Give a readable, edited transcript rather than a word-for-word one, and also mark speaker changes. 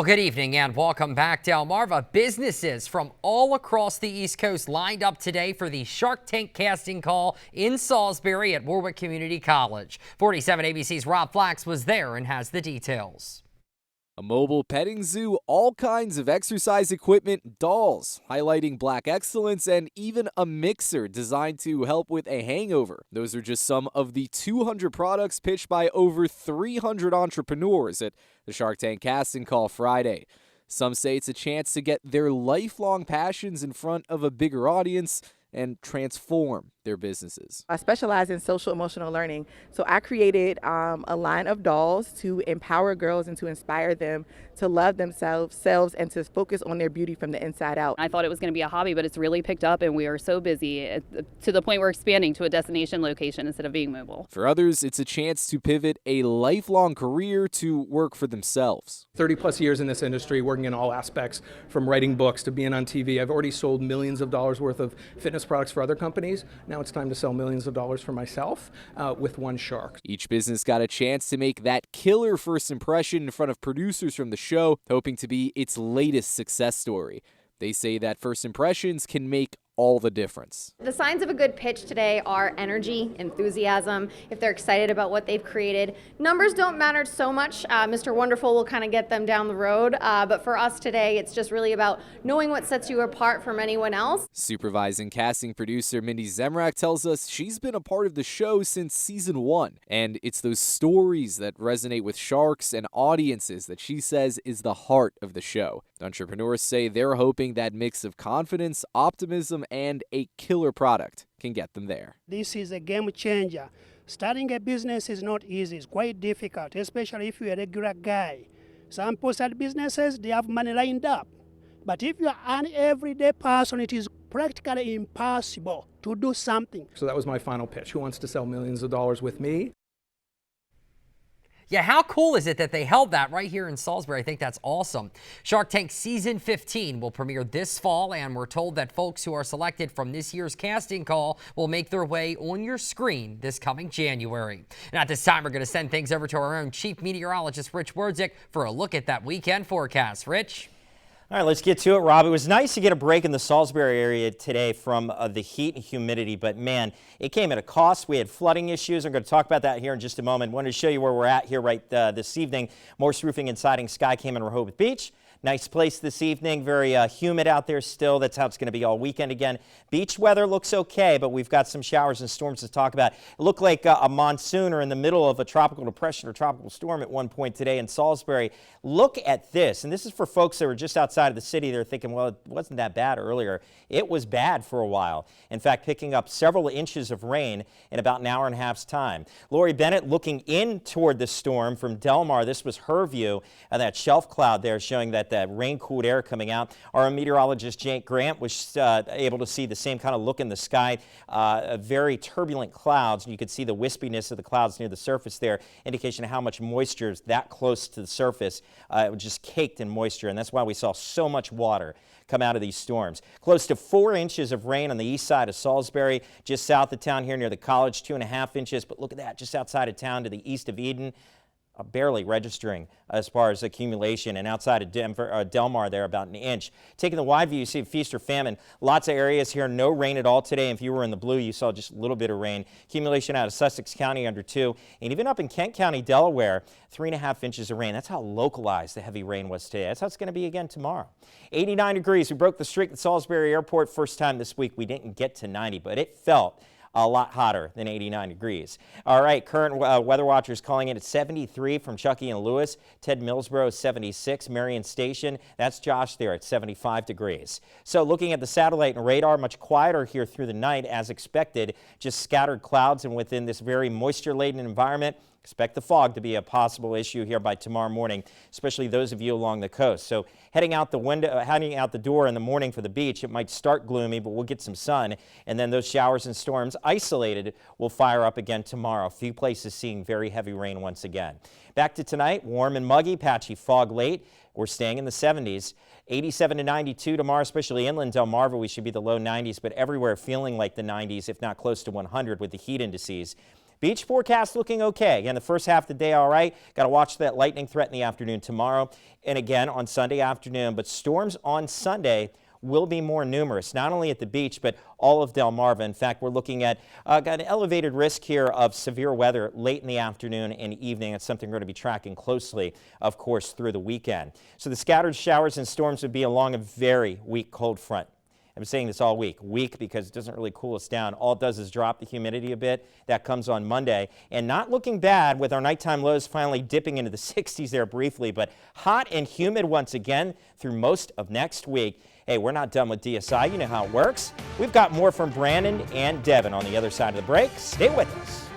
Speaker 1: Well, good evening and welcome back. Delmarva. Businesses from all across the East Coast lined up today for the Shark Tank casting call in Salisbury at Warwick Community College. 47 ABC's Rob Flax was there and has the details.
Speaker 2: A mobile petting zoo, all kinds of exercise equipment, dolls, highlighting Black excellence, and even a mixer designed to help with a hangover. Those are just some of the 200 products pitched by over 300 entrepreneurs at the Shark Tank casting call Friday. Some say it's a chance to get their lifelong passions in front of a bigger audience and transform their businesses.
Speaker 3: I specialize in social emotional learning, so I created a line of dolls to empower girls and to inspire them to love themselves and to focus on their beauty from the inside out.
Speaker 4: I thought it was going to be a hobby, but it's really picked up and we are so busy to the point we're expanding to a destination location instead of being mobile.
Speaker 2: For others, it's a chance to pivot a lifelong career to work for themselves.
Speaker 5: 30 plus years in this industry, working in all aspects, from writing books to being on TV. I've already sold millions of dollars worth of fitness products for other companies. Now it's time to sell millions of dollars for myself with one shark.
Speaker 2: Each business got a chance to make that killer first impression in front of producers from the show, hoping to be its latest success story. They say that first impressions can make all the difference.
Speaker 6: The signs of a good pitch today are energy, enthusiasm, if they're excited about what they've created. Numbers don't matter so much. Mr. Wonderful will kind of get them down the road, but for us today, it's just really about knowing what sets you apart from anyone else.
Speaker 2: Supervising casting producer Mindy Zemrak tells us she's been a part of the show since season 1, and it's those stories that resonate with sharks and audiences that she says is the heart of the show. Entrepreneurs say they're hoping that mix of confidence, optimism, and a killer product can get them there.
Speaker 7: This is a game changer. Starting a business is not easy. It's quite difficult, especially if you're a regular guy. Some people start businesses, they have money lined up. But if you're an everyday person, it is practically impossible to do something.
Speaker 5: So that was my final pitch. Who wants to sell millions of dollars with me?
Speaker 1: Yeah, how cool is it that they held that right here in Salisbury? I think that's awesome. Shark Tank Season 15 will premiere this fall, and we're told that folks who are selected from this year's casting call will make their way on your screen this coming January. And at this time, we're going to send things over to our own Chief Meteorologist, Rich Werdzik, for a look at that weekend forecast. Rich?
Speaker 8: All right, let's get to it, Rob. It was nice to get a break in the Salisbury area today from the heat and humidity, but man, it came at a cost. We had flooding issues. I'm going to talk about that here in just a moment. Wanted to show you where we're at here this evening. Morse Roofing and Siding, Sky came in Rehoboth Beach. Nice place this evening, very humid out there still. That's how it's going to be all weekend again. Beach weather looks okay, but we've got some showers and storms to talk about. It looked like a monsoon or in the middle of a tropical depression or tropical storm at one point today in Salisbury. Look at this, and this is for folks that were just outside of the city. They're thinking, well, it wasn't that bad earlier. It was bad for a while. In fact, picking up several inches of rain in about an hour and a half's time. Lori Bennett looking in toward the storm from Delmarva. This was her view of that shelf cloud there showing that rain-cooled air coming out. Our meteorologist, Jake Grant, was able to see the same kind of look in the sky, very turbulent clouds. And you could see the wispiness of the clouds near the surface there, indication of how much moisture is that close to the surface. It was just caked in moisture, and that's why we saw so much water come out of these storms. Close to 4 inches of rain on the east side of Salisbury, just south of town here near the college, 2.5 inches. But look at that, just outside of town to the east of Eden, barely registering as far as accumulation, and outside of Delmar there about 1 inch. Taking the wide view, you see feast or famine. Lots of areas here, no rain at all today. If you were in the blue, you saw just a little bit of rain. Accumulation out of Sussex County under 2, and even up in Kent County, Delaware, 3.5 inches of rain. That's how localized the heavy rain was today. That's how it's going to be again tomorrow. 89 degrees. We broke the streak at Salisbury Airport. First time this week we didn't get to 90, but it felt a lot hotter than 89 degrees. All right, current weather watchers calling it at 73 from Chucky and Lewis. Ted Millsboro 76. Marion Station, that's Josh there at 75 degrees. So looking at the satellite and radar, much quieter here through the night as expected. Just scattered clouds, and within this very moisture-laden environment, expect the fog to be a possible issue here by tomorrow morning, especially those of you along the coast. So heading out the door in the morning for the beach, it might start gloomy, but we'll get some sun. And then those showers and storms isolated will fire up again tomorrow. A few places seeing very heavy rain once again. Back to tonight, warm and muggy, patchy fog late. We're staying in the 70s. 87 to 92 tomorrow, especially inland Delmarva. We should be the low 90s, but everywhere feeling like the 90s, if not close to 100 with the heat indices. Beach forecast looking okay. Again, the first half of the day all right. Got to watch that lightning threat in the afternoon tomorrow and again on Sunday afternoon. But storms on Sunday will be more numerous, not only at the beach, but all of Delmarva. In fact, we're looking at got an elevated risk here of severe weather late in the afternoon and evening. It's something we're going to be tracking closely, of course, through the weekend. So the scattered showers and storms would be along a very weak cold front. I've been saying this all week. Weak because it doesn't really cool us down. All it does is drop the humidity a bit. That comes on Monday. And not looking bad with our nighttime lows finally dipping into the 60s there briefly, but hot and humid once again through most of next week. Hey, we're not done with DSI. You know how it works. We've got more from Brandon and Devin on the other side of the break. Stay with us.